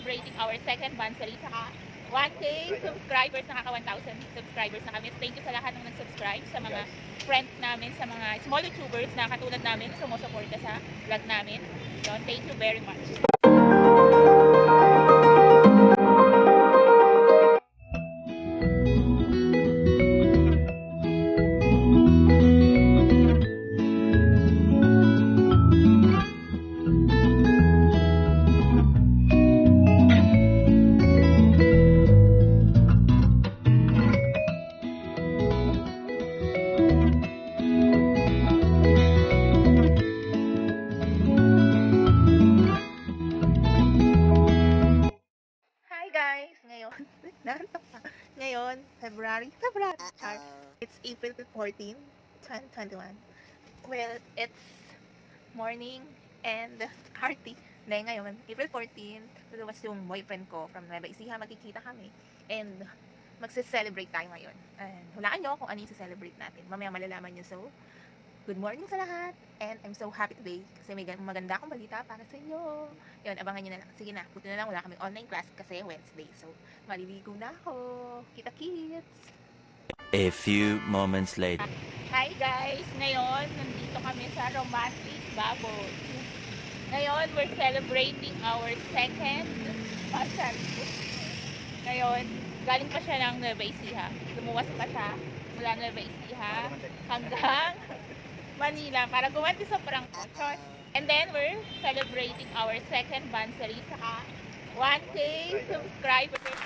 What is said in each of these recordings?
celebrating our second monthly saka 1K subscribers, nakaka 1,000 subscribers na kami. Thank you sa lahat ng nag-subscribe, sa mga friends namin, sa mga small YouTubers na katulad namin, sumusuporta sa vlog namin. Yun, thank you very much. Ngayon, February, it's April 14, 2021. Well, it's morning and party. Dahil ngayon, April 14, luluwas yung boyfriend ko from Nueva Ecija, magkikita kami. And magse-celebrate tayo ngayon. And hulaan nyo kung ano yung celebrate natin. Mamaya malalaman nyo. So, good morning sa lahat. And I'm so happy today kasi may maganda akong balita para sa inyo. Yun, abangan nyo na lang. Sige na, buti na lang wala kaming online class kasi Wednesday. So, maliligo na ako. Kita-kits! A few moments later. Hi guys! Ngayon, nandito kami sa Romantic Baboy. Ngayon, we're celebrating our second pasal. Ngayon, galing pa siya ng Nueva Ecija. Lumuwas pa siya mula Nueva Ecija hanggang Manila para gumanti sa Prangko. And then we're celebrating our second monthly saka 1K subscribers.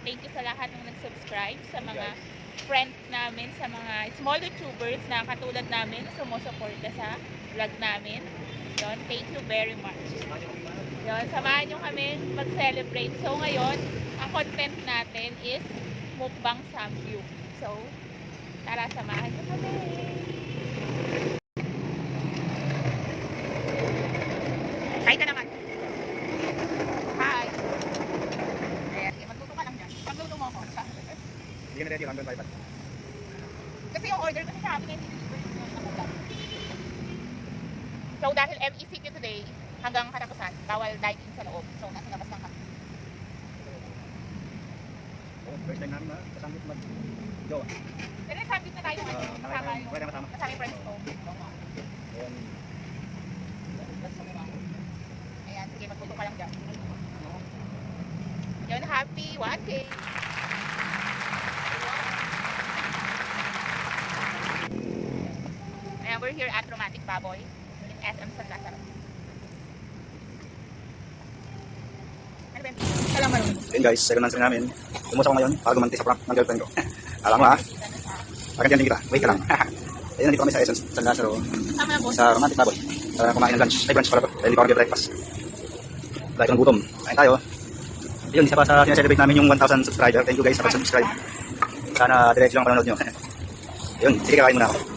Thank you sa lahat ng nag-subscribe, sa mga friends namin, sa mga small YouTubers na katulad namin, sumusuporta sa vlog namin. Yun, thank you very much. Yun, samahan nyo kami mag-celebrate. So ngayon, ang content natin is mukbang samgyup. So, tara, samahan nyo kami. Hi ka naman. Hi. Ayan, sige, magluto ka lang dyan. Magluto mo ako. Hindi ka na ready yung hanggang 5. Kasi yung order kasi sabi na hindi deliver yung nakulang. So dahil MECQ today, hanggang katapusan, bawal dine-in sa loob. So nasa labas lang kami. First time namin kasama mag-jowa. Pero sabi na tayo ngayon, kasama yung kasama yung friends ko. Ayan, sige, magluto ka lang dyan. Yun, happy 1K! And we're here at Romantic Baboy in SM San Lazaro. Ano ba yun? Salamat. Then guys, second month namin. Tumusa ko ngayon para gumanti sa prank ng girlfriend ko. Alam mo ha? Pagkandiyan din kita. Wait ka lang. Ayun, nandito kami sa SM San Lazaro. Sa Romantic Baboy. Para kumain ng lunch. Ay, brunch pala to. Dahil hindi pa kami breakfast. Dahil ko ng gutom. Kain tayo. Ayun, isa pa sa sinaselebrate namin yung 1,000 subscriber. Thank you guys sa pag-subscribe. Sana diretso lang panonood nyo. Ayun, sige kakain muna ako.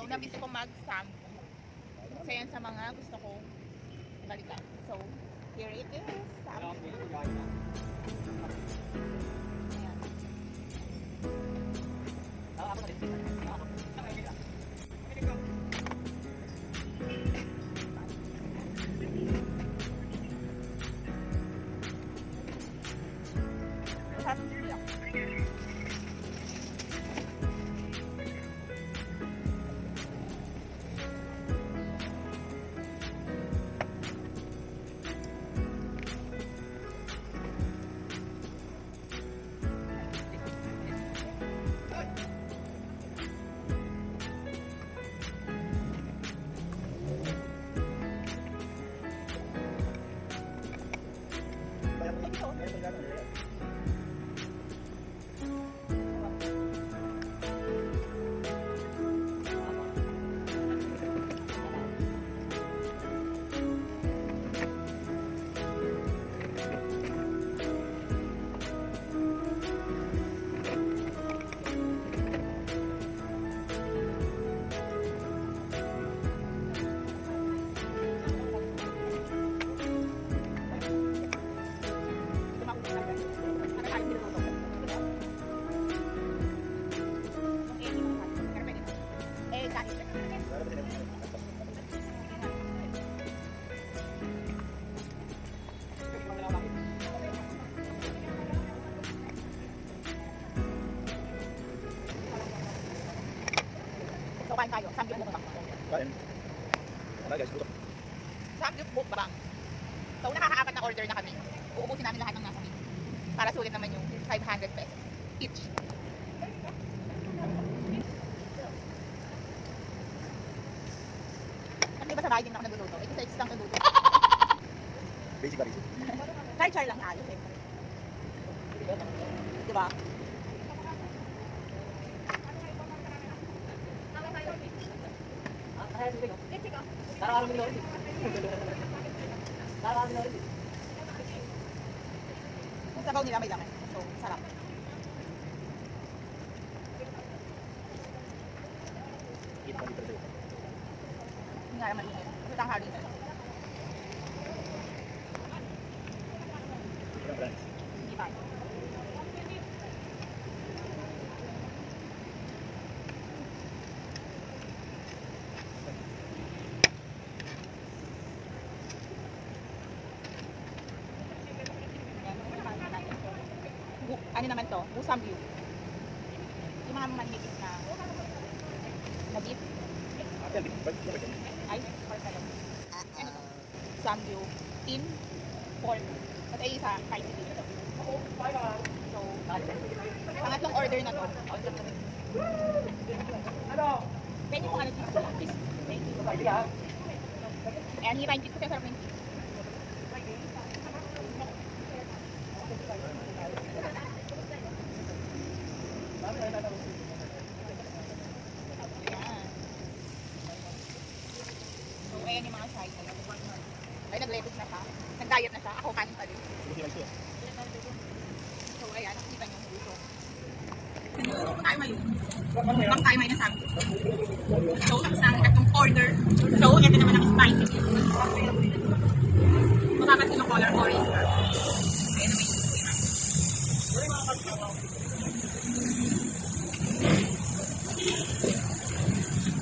nabisi ko mag-sample. Kasi yan sa mga gusto ko balikan. So, here it is. Sample. So, kain tayo. Samgyup mukbang. Kain. Wala guys, buto. Samgyup mukbang. So, nakaka-apat na order na kami. Uubusin namin lahat ng nasa menu. Para sulit naman yung 500 pesos each. Kasi ba sa bahay din ako nagluluto? 86 lang nagluluto. Basic ba basic? Char-char lang ayos eh. Diba? Yung sabaw nila may laman. So, sarap. Kita pa dito sa'yo. Hindi nga naman yun. Kasi tanghali na. Ilang brands? Hindi pa. Ano naman to? Busam view. Yung mga manigit na beef. Ate, bakit? Ay, pork pala. Ano to? Busam view. Tin, pork. At ay isa, spicy beef. So, pangatlong order na to. Pwede kung ano dito. Please. Thank you. Ayan, hipain cheese kasi sarap ng cheese. Ayan. So, ayan yung mga side. Ay, nag-lettuce na siya. Nag-diet na siya. Ako kanin pa din. So, ayan. Nakikita niyo yung gusto. Tayo ngayon. Ibang tayo ngayon na sabi. So, tapos na ang tatlong order. So, ito naman ang spicy. Makapasin yung color orange. Ayan naman yung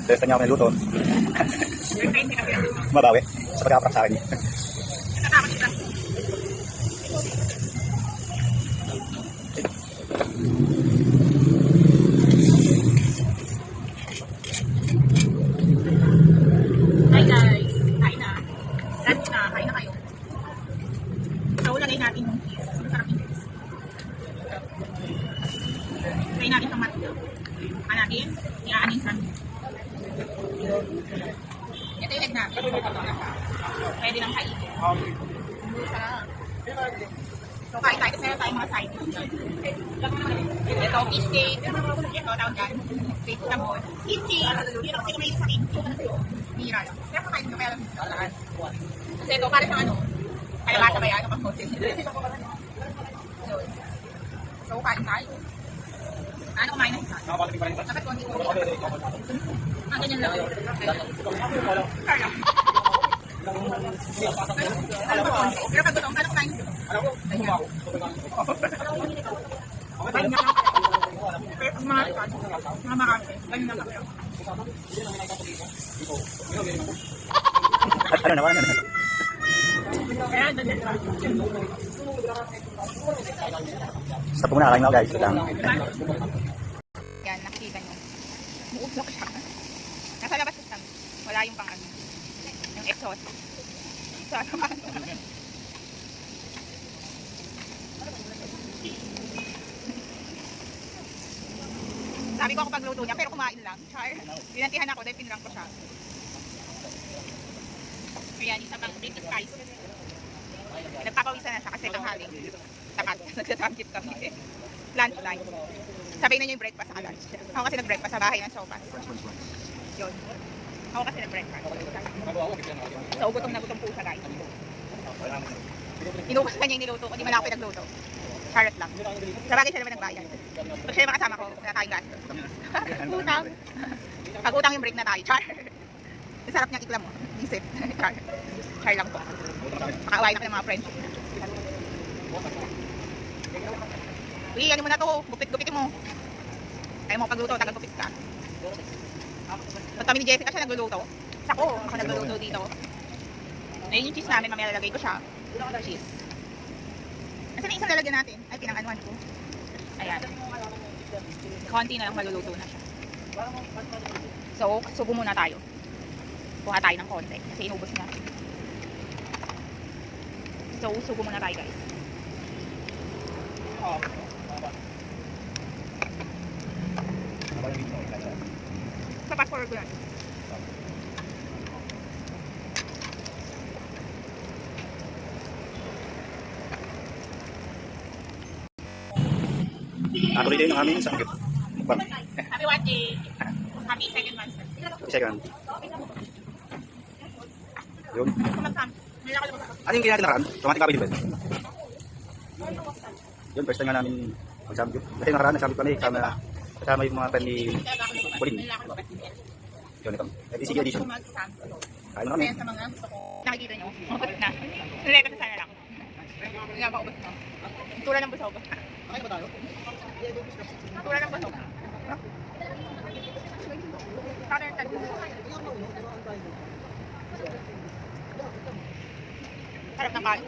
Testa niya ako ng luto. Mabawi. Sa pag-aaprak sa akin. natatakot lang. Hi guys, kain na. Lunch na, kain na kayo. So, lagay natin yung cheese. Masarap yung cheese. Lagay natin itong matlo. Natin, iaanin sa ito yung egg natin. Pwede lang kainin. Sarap. So, kain tayo. Kasi meron tayong mga side dish. Ito, fish cake. Ito, tawag dyan. Vegetable. Kimchi. Hindi na kasi may sa kimchi. Mira lang. Pero kung kain nyo, meron dito. Kasi ito, parang sa ano. Kalabasa ba yan? Kapag hotel. So, kain tayo. Ano kumain na isa? Dapat konti ko. Ganyan lang. Kaya. Ano ba konti? Pero pag gutom, ano kumain? Mga marami. Ganyan lang. Ano na, wala na. Stop muna, kain na ako guys. Wait lang. Yan, nakikita nyo. Buusok siya. Nasa labas system. Wala yung pang ano. Yung exhaust. So, ano ba? Sabi ko ako pagluto niya, pero kumain lang. Char. Binantihan ako dahil pinrang ko siya. Ayan, isa pang British fries. Nagpapawisan na siya kasi tanghali. Takat. Nagsasamkip kami. Lunch time. Sabay na niyo yung breakfast sa lunch. Ako kasi nag-breakfast sa bahay ng sofa. Yun. Ako kasi nag-breakfast. So, gutom na gutom po siya, guys. Inubos na niya yung niluto ko. Hindi man ako pinagluto. Charot lang. Sabagay siya naman nagbayad. Pag siya naman kasama ko, nakakain gastos. Utang. Pag utang yung break na tayo. Char. Ang sarap niyang iklam mo. Isip. Char. Char lang po. Makaawain na kayo ng mga friends. Uy, ano mo na to? Gupit-gupitin mo. Kaya mo pagluto, tagal gupit ka. Pag kami ni Jessica siya nagluluto. Ako nagluluto dito. Ayun yung cheese namin, mamaya lalagay ko siya. Cheese. Nasaan yung isang lalagyan natin? Ay, pinang-anuan ko. Ayan. Konti na lang maluluto na siya. So, subo muna tayo. Kuha tayo ng konti kasi inubos na. So, subo muna tayo guys. Sa passport ko yan. Natuloy din ang aming sa mukit. Mukbang. Happy watching. Happy second month. Second. Yun. Kumakam. Mayroon ako lumabas. Ano yung kaya natin nakaraan? Tomatic cabbage din ba? Yun, first time nga namin magsabit. Kasi nakaraan, nagsabit kami kasama yung mga friend ni Pauline. Yun, ito. EDCG edition. Kain na kami. Kaya sa mga gusto ko. Nakikita nyo. Ubus na. Nileka na sana lang. Nga ba ubus na? Tura ng busog. Okay ba tayo? Tura ng busog. Counter tag. Harap ng kain.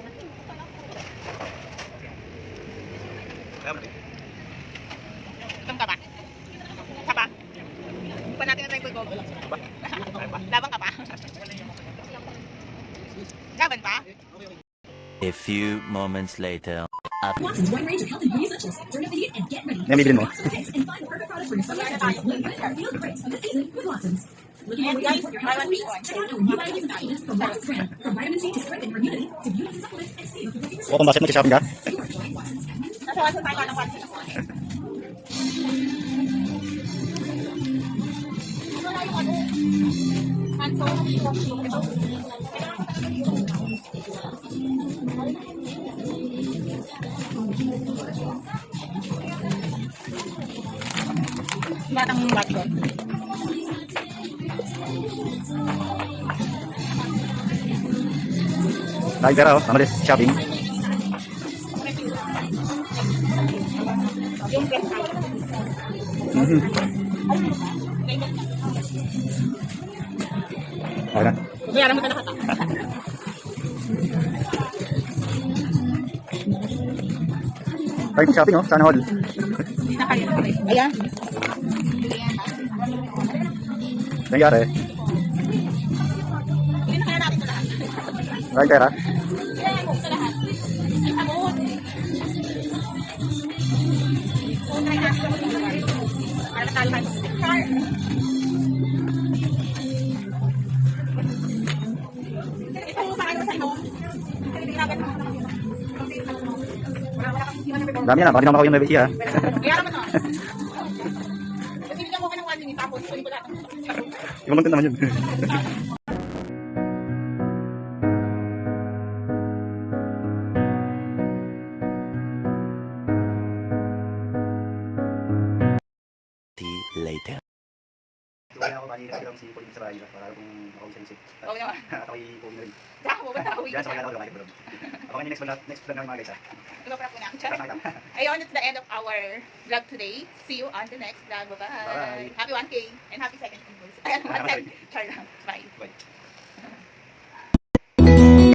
Gutom ka ba? Ka ba? Pa natin na tayo go. Labang ka pa? Laban pa? A few moments later. Watson's wide range of health and beauty essentials. Turn up the heat and get ready. Yan, bibili mo. Fix and find the perfect product for your summer essentials. Look good and feel great this season with Watson's. Looking for ways to support your health and needs? Check out our new vitamins and supplements from Watson's brand. From vitamin C to strengthen your immunity to beauty supplements and save up to 50%. O kung bakit mag-shopping ka? Nasa Watson tayo ng Watson. Ito na yung ano. Hanso. Batang Watson. Dahil pera oh, tama din, shopping. Yung best out. Okay na. Bayaran mo talaga. Dahil shopping oh, sana all. Ayan. Nangyari. Hindi na kaya natin ito lahat. Dahil pera. Kaya mo ito lahat. Ay, pagod. So, try natin ito mag-iwan. Para matalo tayo. Char. Ito sa ano sa ino. Dami na, baka di na makawin yung bebesi ha. Bayaran mo na. Kasi bigyan mo ka ng 1 minute tapos kunin ko lahat. Yung content naman yun. Nakikita lang si Pauline sa bahay nila para kung makawin sa isip. Oo naman. At ako'y Pauline na rin. Saka mo ba tawag? Diyan sa mga natawag vlog. Abangan niyo next vlog namin mga guys ha. Iba-prap ko na. Tara na lang. Ayun, it's the end of our vlog today. See you on the next vlog. Bye-bye. Bye-bye. Happy 1K and happy second anniversary. Ayan, 1 Char lang. Bye. Bye.